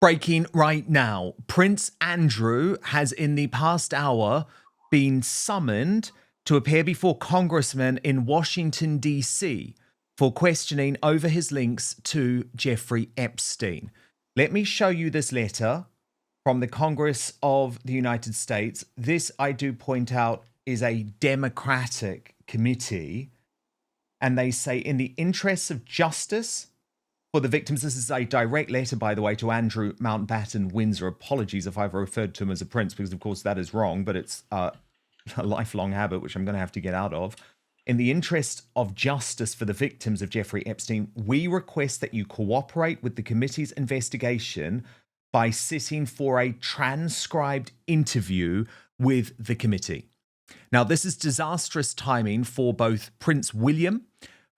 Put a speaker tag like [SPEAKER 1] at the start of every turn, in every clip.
[SPEAKER 1] Breaking right now, Prince Andrew has in the past hour been summoned to appear before congressmen in Washington, D.C. for questioning over his links to Jeffrey Epstein. Let me show you this letter from the Congress of the United States. This, I do point out, is a Democratic committee. And they say, in the interests of justice for the victims, this is a direct letter, by the way, to Andrew Mountbatten Windsor. Apologies if I've referred to him as a prince, because of course that is wrong, but it's a lifelong habit, which I'm going to have to get out of. In the interest of justice for the victims of Jeffrey Epstein, we request that you cooperate with the committee's investigation by sitting for a transcribed interview with the committee. Now, this is disastrous timing for both Prince William,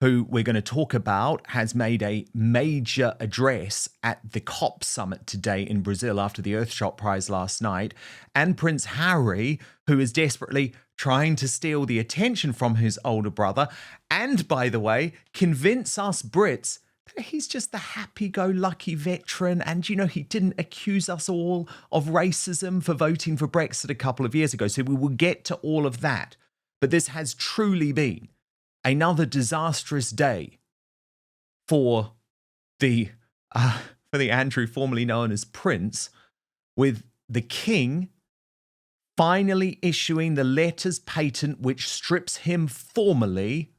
[SPEAKER 1] who we're going to talk about, has made a major address at the COP summit today in Brazil after the Earthshot Prize last night, and Prince Harry, who is desperately trying to steal the attention from his older brother, and, by the way, convince us Brits that he's just the happy-go-lucky veteran, and, you know, he didn't accuse us all of racism for voting for Brexit a couple of years ago, so we will get to all of that. But this has truly been another disastrous day for the Andrew, formerly known as Prince, with the King finally issuing the letters patent which strips him formally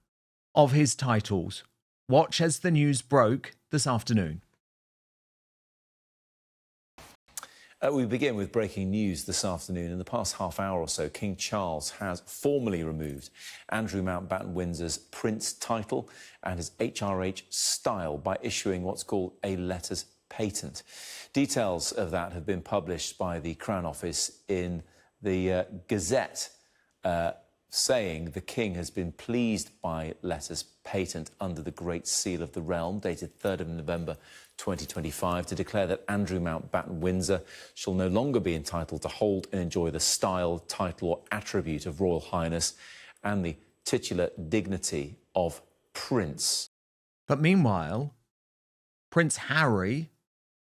[SPEAKER 1] of his titles. Watch as the news broke this afternoon.
[SPEAKER 2] We begin with breaking news this afternoon. In the past half hour or so, King Charles has formally removed Andrew Mountbatten Windsor's Prince title and his HRH style by issuing what's called a letters patent. Details of that have been published by the Crown Office in the Gazette, saying the King has been pleased by letters patent under the Great Seal of the Realm, dated 3rd of November 2025, to declare that Andrew Mountbatten Windsor shall no longer be entitled to hold and enjoy the style, title or attribute of Royal Highness and the titular dignity of Prince.
[SPEAKER 1] But meanwhile, Prince Harry,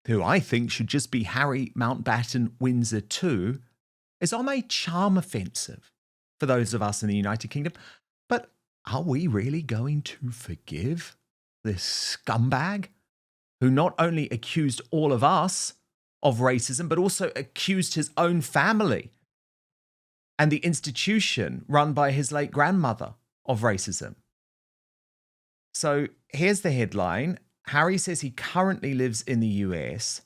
[SPEAKER 1] who I think should just be Harry Mountbatten Windsor too, is on a charm offensive for those of us in the United Kingdom. But are we really going to forgive this scumbag who not only accused all of us of racism, but also accused his own family and the institution run by his late grandmother of racism? So here's the headline. Harry says he currently lives in the US,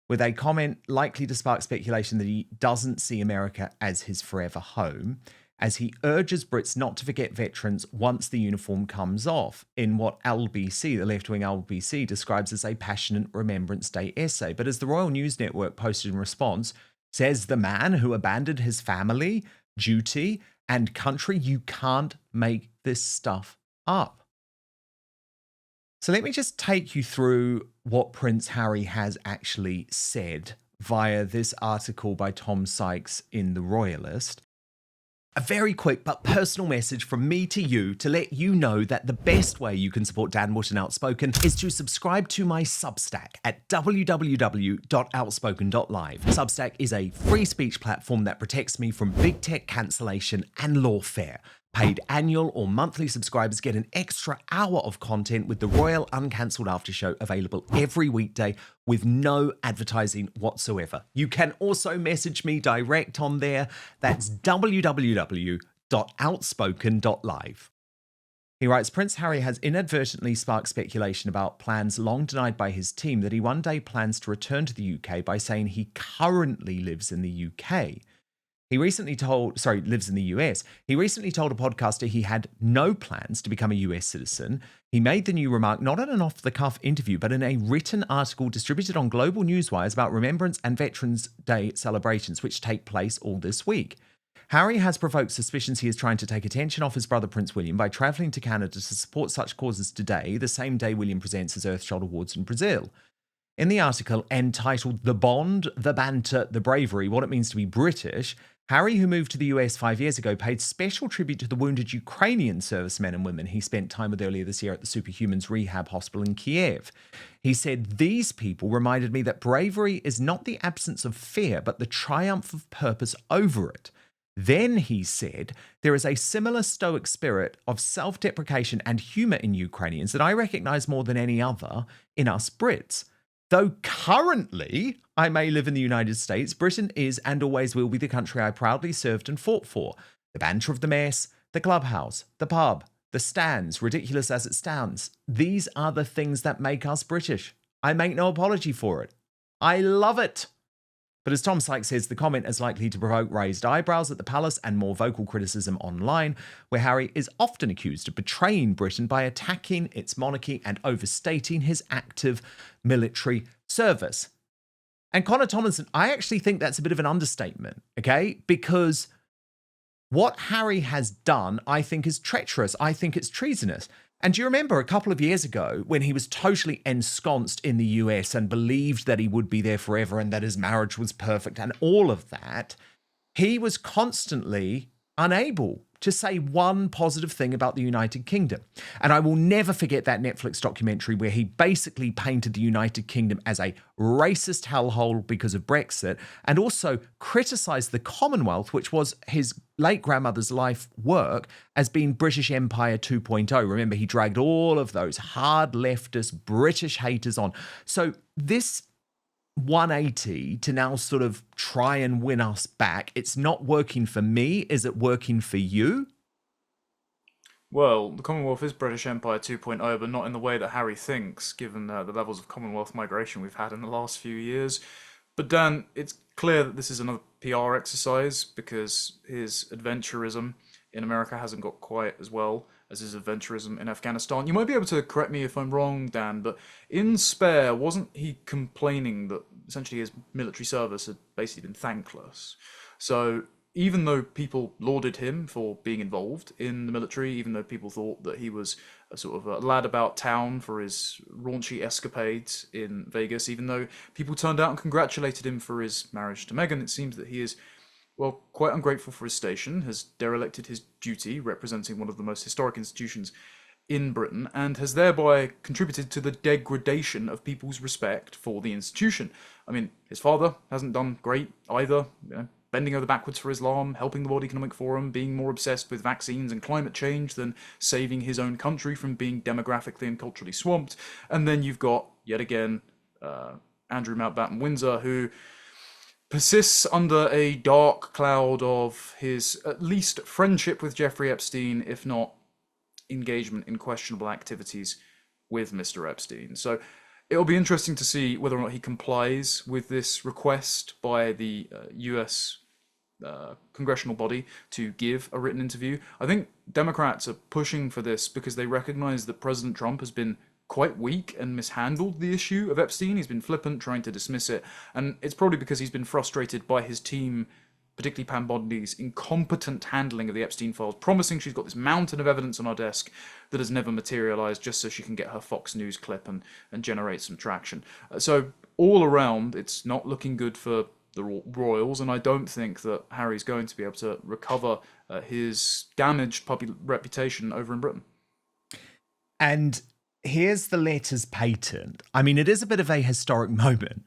[SPEAKER 1] with a comment likely to spark speculation that he doesn't see America as his forever home, as he urges Brits not to forget veterans once the uniform comes off, in what LBC, the left-wing LBC, describes as a passionate Remembrance Day essay. But as the Royal News Network posted in response, says the man who abandoned his family, duty, and country, you can't make this stuff up. So let me just take you through what Prince Harry has actually said via this article by Tom Sykes in The Royalist. A very quick but personal message from me to you to let you know that the best way you can support Dan Wootton Outspoken is to subscribe to my Substack at www.outspoken.live. Substack is a free speech platform that protects me from big tech cancellation and lawfare. Paid annual or monthly subscribers get an extra hour of content with the Royal Uncancelled After Show available every weekday with no advertising whatsoever. You can also message me direct on there. That's www.outspoken.live. He writes, Prince Harry has inadvertently sparked speculation about plans long denied by his team that he one day plans to return to the UK by saying he currently lives in the UK. lives in the US. He recently told a podcaster he had no plans to become a US citizen. He made the new remark not in an off-the-cuff interview, but in a written article distributed on Global Newswires about Remembrance and Veterans Day celebrations, which take place all this week. Harry has provoked suspicions he is trying to take attention off his brother Prince William by travelling to Canada to support such causes today, the same day William presents his Earthshot Awards in Brazil. In the article entitled The Bond, the Banter, the Bravery, What It Means to be British, Harry, who moved to the US 5 years ago, paid special tribute to the wounded Ukrainian servicemen and women he spent time with earlier this year at the Superhumans Rehab Hospital in Kiev. He said, "These people reminded me that bravery is not the absence of fear, but the triumph of purpose over it." Then he said, "There is a similar stoic spirit of self-deprecation and humour in Ukrainians that I recognise more than any other in us Brits. Though currently I may live in the United States, Britain is and always will be the country I proudly served and fought for. The banter of the mess, the clubhouse, the pub, the stands, ridiculous as it sounds, these are the things that make us British. I make no apology for it. I love it." But as Tom Sykes says, the comment is likely to provoke raised eyebrows at the palace and more vocal criticism online, where Harry is often accused of betraying Britain by attacking its monarchy and overstating his active military service. And Connor Tomlinson, I actually think that's a bit of an understatement, okay? Because what Harry has done, I think, is treacherous. I think it's treasonous. And do you remember a couple of years ago when he was totally ensconced in the US and believed that he would be there forever and that his marriage was perfect and all of that, he was constantly unable to say one positive thing about the United Kingdom. And I will never forget that Netflix documentary where he basically painted the United Kingdom as a racist hellhole because of Brexit, and also criticised the Commonwealth, which was his late grandmother's life work, as being British Empire 2.0. Remember, he dragged all of those hard leftist British haters on. So this 180 to now sort of try and win us back, it's not working for me. Is it working for you?
[SPEAKER 3] Well, the Commonwealth is British Empire 2.0, but not in the way that Harry thinks, given the levels of Commonwealth migration we've had in the last few years. But Dan, it's clear that this is another PR exercise because his adventurism in America hasn't got quite as well as his adventurism in Afghanistan. You might be able to correct me if I'm wrong, Dan, but in Spare, wasn't he complaining that essentially his military service had basically been thankless? So even though people lauded him for being involved in the military, even though people thought that he was a sort of a lad about town for his raunchy escapades in Vegas, even though people turned out and congratulated him for his marriage to Meghan, it seems that he is, well, quite ungrateful for his station, has derelicted his duty representing one of the most historic institutions in Britain, and has thereby contributed to the degradation of people's respect for the institution. I mean, his father hasn't done great either, bending over backwards for Islam, helping the World Economic Forum, being more obsessed with vaccines and climate change than saving his own country from being demographically and culturally swamped. And then you've got, yet again, Andrew Mountbatten Windsor, who persists under a dark cloud of his at least friendship with Jeffrey Epstein, if not engagement in questionable activities with Mr. Epstein. So it'll be interesting to see whether or not he complies with this request by the US congressional body to give a written interview. I think Democrats are pushing for this because they recognize that President Trump has been quite weak and mishandled the issue of Epstein. He's been flippant, trying to dismiss it, and it's probably because he's been frustrated by his team, particularly Pam Bondi's incompetent handling of the Epstein files, promising she's got this mountain of evidence on her desk that has never materialized just so she can get her Fox News clip and generate some traction. So all around, it's not looking good for the royals, and I don't think that Harry's going to be able to recover his damaged public reputation over in Britain.
[SPEAKER 1] And here's the letters patent. I mean, it is a bit of a historic moment,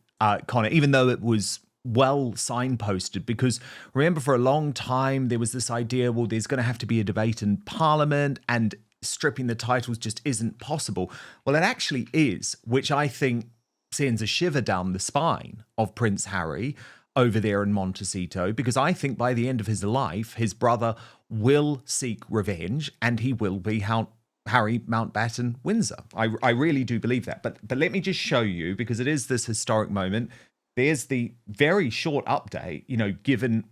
[SPEAKER 1] Connor, even though it was well signposted, because remember, for a long time there was this idea, well, there's going to have to be a debate in Parliament and stripping the titles just isn't possible. Well, it actually is, which I think sends a shiver down the spine of Prince Harry over there in Montecito, because I think by the end of his life, his brother will seek revenge and he will be Harry Mountbatten Windsor. I really do believe that. But let me just show you, because it is this historic moment. There's the very short update, given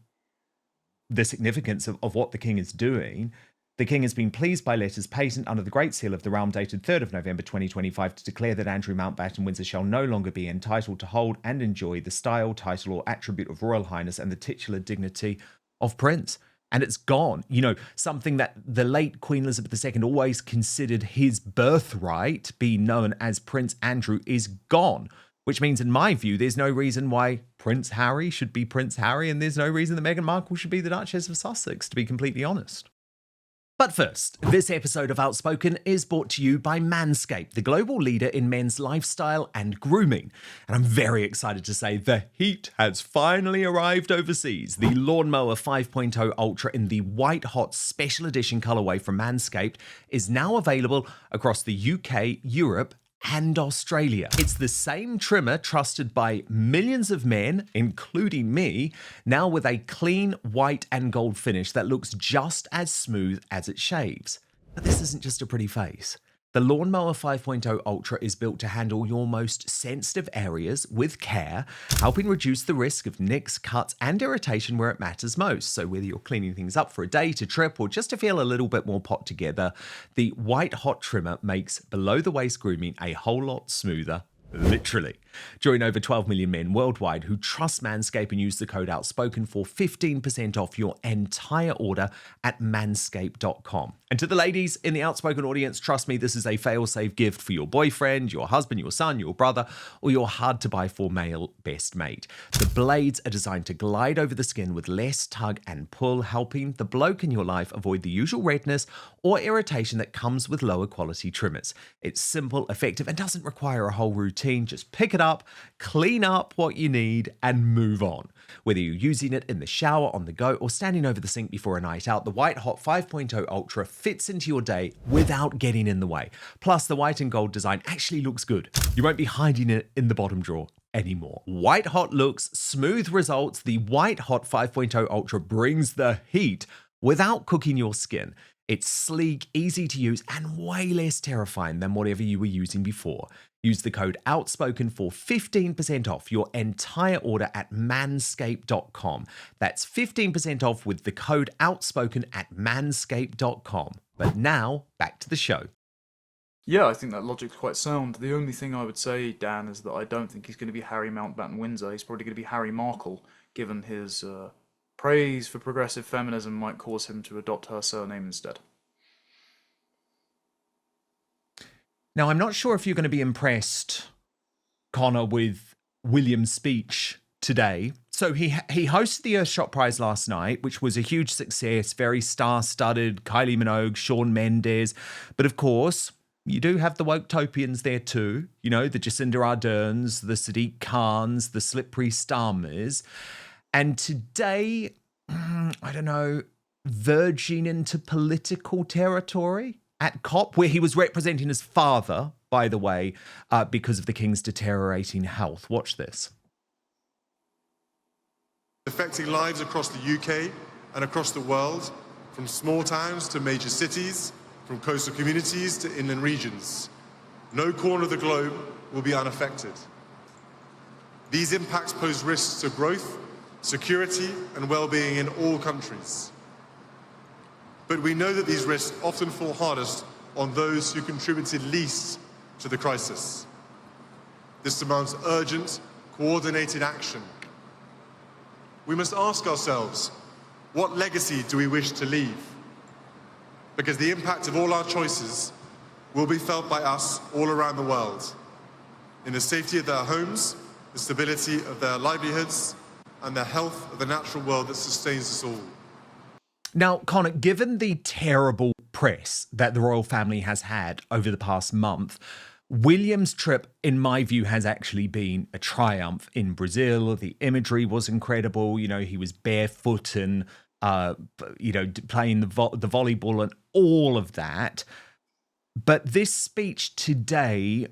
[SPEAKER 1] the significance of what the king is doing. The king has been pleased by letters patent under the Great Seal of the Realm dated 3rd of November 2025 to declare that Andrew Mountbatten Windsor shall no longer be entitled to hold and enjoy the style, title, or attribute of Royal Highness and the titular dignity of Prince. And it's gone. Something that the late Queen Elizabeth II always considered his birthright, being known as Prince Andrew, is gone. which means, in my view, there's no reason why Prince Harry should be Prince Harry, and there's no reason that Meghan Markle should be the Duchess of Sussex, to be completely honest. But first, this episode of Outspoken is brought to you by Manscaped, the global leader in men's lifestyle and grooming. And I'm very excited to say the heat has finally arrived overseas. The Lawnmower 5.0 Ultra in the White Hot Special Edition colorway from Manscaped is now available across the UK, Europe, and Australia. It's the same trimmer trusted by millions of men, including me, now with a clean white and gold finish that looks just as smooth as it shaves. But this isn't just a pretty face. The Lawnmower 5.0 Ultra is built to handle your most sensitive areas with care, helping reduce the risk of nicks, cuts, and irritation where it matters most. So whether you're cleaning things up for a day, to trip, or just to feel a little bit more put together, the White Hot trimmer makes below-the-waist grooming a whole lot smoother. Literally. Join over 12 million men worldwide who trust Manscaped and use the code Outspoken for 15% off your entire order at manscaped.com. And to the ladies in the Outspoken audience, trust me, this is a fail-safe gift for your boyfriend, your husband, your son, your brother, or your hard-to-buy-for male best mate. The blades are designed to glide over the skin with less tug and pull, helping the bloke in your life avoid the usual redness or irritation that comes with lower quality trimmers. It's simple, effective, and doesn't require a whole routine. Just pick it up, clean up what you need, and move on. Whether you're using it in the shower, on the go, or standing over the sink before a night out, the White Hot 5.0 Ultra fits into your day without getting in the way. Plus, the white and gold design actually looks good. You won't be hiding it in the bottom drawer anymore. White Hot looks, smooth results. The White Hot 5.0 Ultra brings the heat without cooking your skin. It's sleek, easy to use, and way less terrifying than whatever you were using before. Use the code Outspoken for 15% off your entire order at manscaped.com. That's 15% off with the code Outspoken at manscaped.com. But now, back to the show.
[SPEAKER 3] Yeah, I think that logic's quite sound. The only thing I would say, Dan, is that I don't think he's going to be Harry Mountbatten-Windsor. He's probably going to be Harry Markle, given his praise for progressive feminism might cause him to adopt her surname instead.
[SPEAKER 1] Now, I'm not sure if you're going to be impressed, Connor, with William's speech today. So he hosted the Earthshot Prize last night, which was a huge success, very star-studded, Kylie Minogue, Shawn Mendes. But of course, you do have the Woketopians there too. You know, the Jacinda Arderns, the Sadiq Khans, the Slippery Starmers. And today, I don't know, verging into political territory at COP, where he was representing his father, by the way, because of the King's deteriorating health. Watch this.
[SPEAKER 4] Affecting lives across the UK and across the world, from small towns to major cities, from coastal communities to inland regions. No corner of the globe will be unaffected. These impacts pose risks to growth, security, and well-being in all countries. But we know that these risks often fall hardest on those who contributed least to the crisis. This demands urgent, coordinated action. We must ask ourselves, what legacy do we wish to leave? Because the impact of all our choices will be felt by us all around the world, in the safety of their homes, the stability of their livelihoods, and the health of the natural world that sustains us all.
[SPEAKER 1] Now, Connor, given the terrible press that the royal family has had over the past month, William's trip, in my view, has actually been a triumph in Brazil. The imagery was incredible. You know, he was barefoot and, playing the volleyball and all of that. But this speech today,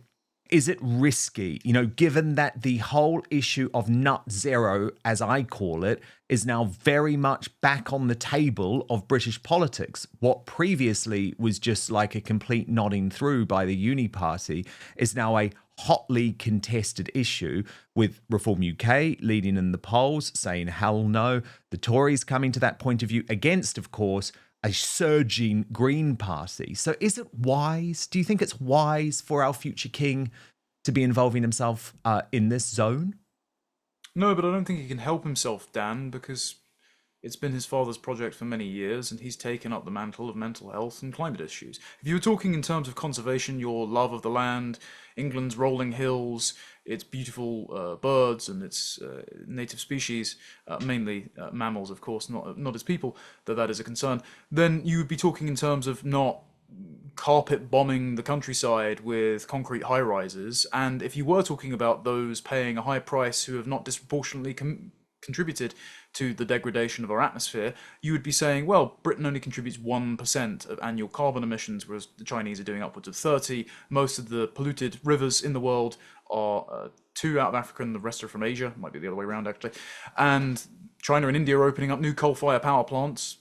[SPEAKER 1] is it risky? You know, given that the whole issue of nut zero, as I call it, is now very much back on the table of British politics. What previously was just like a complete nodding through by the Uni Party is now a hotly contested issue, with Reform UK leading in the polls, saying hell no. The Tories coming to that point of view against, of course, a surging Green Party. So is it wise? Do you think it's wise for our future king to be involving himself in this zone?
[SPEAKER 3] No, but I don't think he can help himself, Dan, because It's been his father's project for many years, and he's taken up the mantle of mental health and climate issues. If you were talking in terms of conservation, your love of the land, England's rolling hills, its beautiful birds and its native species, mainly mammals, of course, not as people, though that is a concern, then you would be talking in terms of not carpet bombing the countryside with concrete high rises. And if you were talking about those paying a high price who have not disproportionately contributed to the degradation of our atmosphere, you would be saying, well, Britain only contributes 1% of annual carbon emissions, whereas the Chinese are doing upwards of 30. Most of the polluted rivers in the world are 2 out of Africa and the rest are from Asia. Might be the other way around, actually. And China and India are opening up new coal-fired power plants.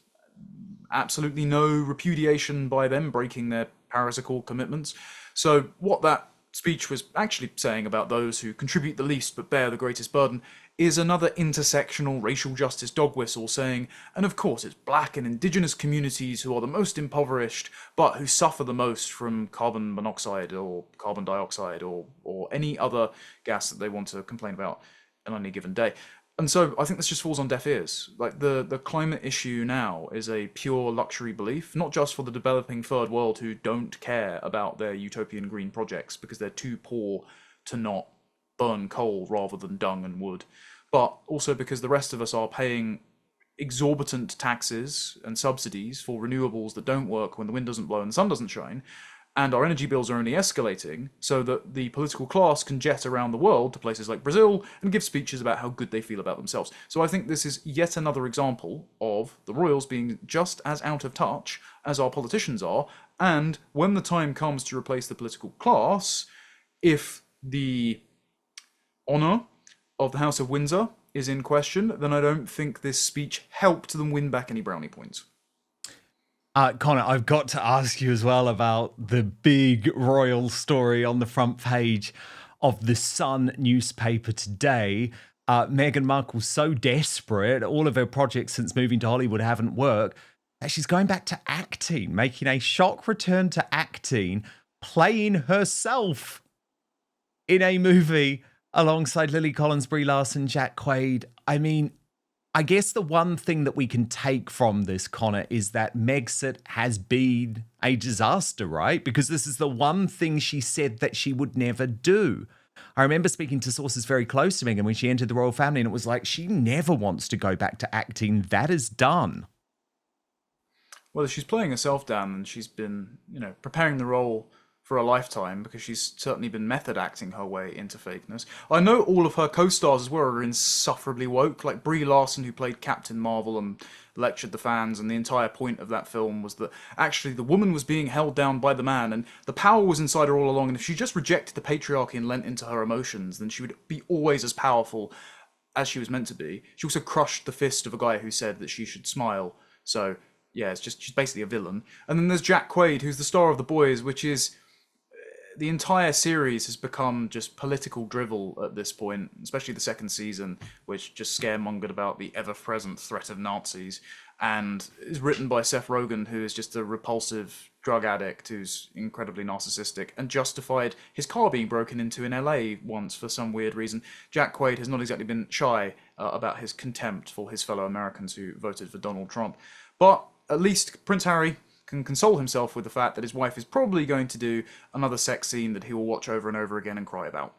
[SPEAKER 3] Absolutely no repudiation by them breaking their Paris Accord commitments. So what that speech was actually saying about those who contribute the least but bear the greatest burden is another intersectional racial justice dog whistle saying, and of course it's black and indigenous communities who are the most impoverished but who suffer the most from carbon monoxide or carbon dioxide or any other gas that they want to complain about on any given day. And so I think this just falls on deaf ears. Like the climate issue now is a pure luxury belief, not just for the developing third world who don't care about their utopian green projects because they're too poor to not burn coal rather than dung and wood, but also because the rest of us are paying exorbitant taxes and subsidies for renewables that don't work when the wind doesn't blow and the sun doesn't shine. And our energy bills are only escalating so that the political class can jet around the world to places like Brazil and give speeches about how good they feel about themselves. So I think this is yet another example of the royals being just as out of touch as our politicians are. And when the time comes to replace the political class, if the honour of the House of Windsor is in question, then I don't think this speech helped them win back any brownie points.
[SPEAKER 1] Connor, I've got to ask you as well about the big royal story on the front page of the Sun newspaper today. Meghan Markle's so desperate, all of her projects since moving to Hollywood haven't worked, that she's going back to acting, making a shock return to acting, playing herself in a movie alongside Lily Collins, Brie Larson, Jack Quaid. I mean, I guess the one thing that we can take from this, Connor, is that Megxit has been a disaster, right? Because this is the one thing she said that she would never do. I remember speaking to sources very close to Meghan when she entered the royal family, and it was like, she never wants to go back to acting. That is done.
[SPEAKER 3] Well, she's playing herself down, and she's been, preparing the role for a lifetime because she's certainly been method acting her way into fakeness. I know all of her co-stars as well are insufferably woke, like Brie Larson, who played Captain Marvel and lectured the fans, and the entire point of that film was that actually the woman was being held down by the man and the power was inside her all along, and if she just rejected the patriarchy and lent into her emotions, then she would be always as powerful as she was meant to be. She also crushed the fist of a guy who said that she should smile. So yeah, it's just, she's basically a villain. And then there's Jack Quaid, who's the star of The Boys, which is, the entire series has become just political drivel at this point, especially the second season, which just scaremongered about the ever-present threat of Nazis, and is written by Seth Rogen, who is just a repulsive drug addict who's incredibly narcissistic, and justified his car being broken into in LA once for some weird reason. Jack Quaid has not exactly been shy about his contempt for his fellow Americans who voted for Donald Trump. But at least Prince Harry can console himself with the fact that his wife is probably going to do another sex scene that he will watch over and over again and cry about.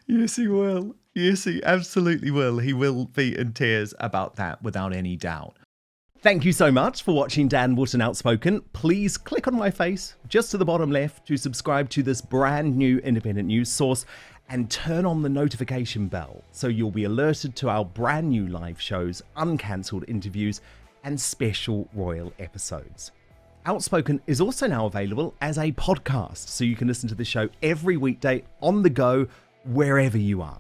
[SPEAKER 1] Yes, he will. Yes, he absolutely will. He will be in tears about that without any doubt. Thank you so much for watching Dan Wootton Outspoken. Please click on my face just to the bottom left to subscribe to this brand new independent news source and turn on the notification bell so you'll be alerted to our brand new live shows, uncancelled interviews, and special royal episodes. Outspoken is also now available as a podcast, so you can listen to the show every weekday on the go, wherever you are.